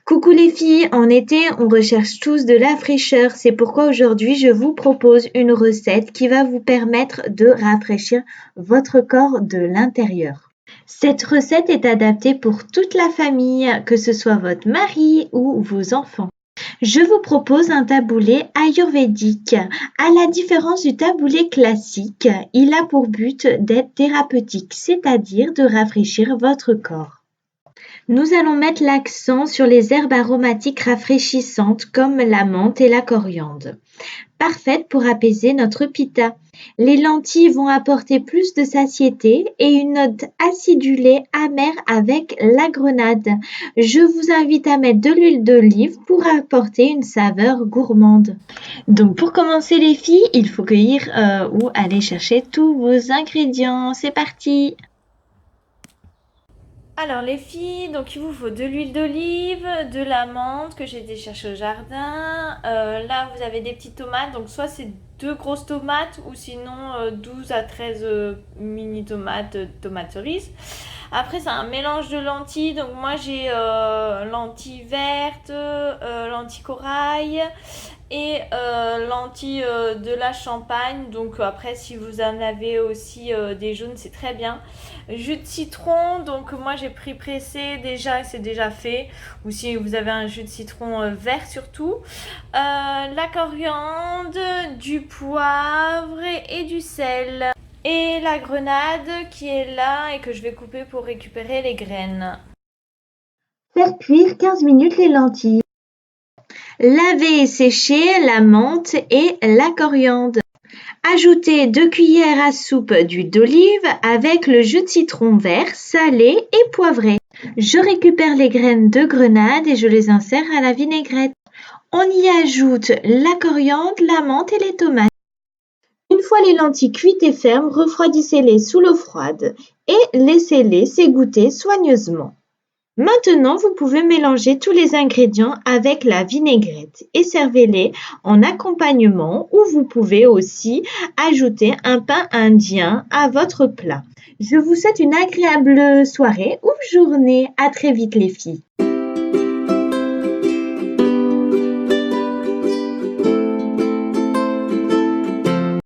Coucou les filles, en été, on recherche tous de la fraîcheur. C'est pourquoi aujourd'hui, je vous propose une recette qui va vous permettre de rafraîchir votre corps de l'intérieur. Cette recette est adaptée pour toute la famille, que ce soit votre mari ou vos enfants. Je vous propose un taboulé ayurvédique. À la différence du taboulé classique, il a pour but d'être thérapeutique, c'est-à-dire de rafraîchir votre corps. Nous allons mettre l'accent sur les herbes aromatiques rafraîchissantes comme la menthe et la coriandre, parfaites pour apaiser notre pitta. Les lentilles vont apporter plus de satiété et une note acidulée amère avec la grenade. Je vous invite à mettre de l'huile d'olive pour apporter une saveur gourmande. Donc pour commencer les filles, il faut cueillir ou aller chercher tous vos ingrédients. C'est parti! Alors les filles, donc il vous faut de l'huile d'olive, de la menthe que j'ai été chercher au jardin. Là vous avez des petites tomates, donc soit c'est deux grosses tomates ou sinon 12 à 13 mini tomates, tomates cerises. Après c'est un mélange de lentilles, donc moi j'ai lentilles vertes, lentilles corail et lentilles de la Champagne. Donc après si vous en avez aussi des jaunes c'est très bien. Jus de citron, donc moi j'ai pris pressé déjà, c'est déjà fait. Ou si vous avez un jus de citron vert surtout. La coriandre, du poivre et du sel. Et la grenade qui est là et que je vais couper pour récupérer les graines. Faire cuire 15 minutes les lentilles. Laver et sécher la menthe et la coriandre. Ajoutez 2 cuillères à soupe d'huile d'olive avec le jus de citron vert, salé et poivré. Je récupère les graines de grenade et je les insère à la vinaigrette. On y ajoute la coriandre, la menthe et les tomates. Une fois les lentilles cuites et fermes, refroidissez-les sous l'eau froide et laissez-les s'égoutter soigneusement. Maintenant, vous pouvez mélanger tous les ingrédients avec la vinaigrette et servez-les en accompagnement ou vous pouvez aussi ajouter un pain indien à votre plat. Je vous souhaite une agréable soirée ou journée. À très vite les filles.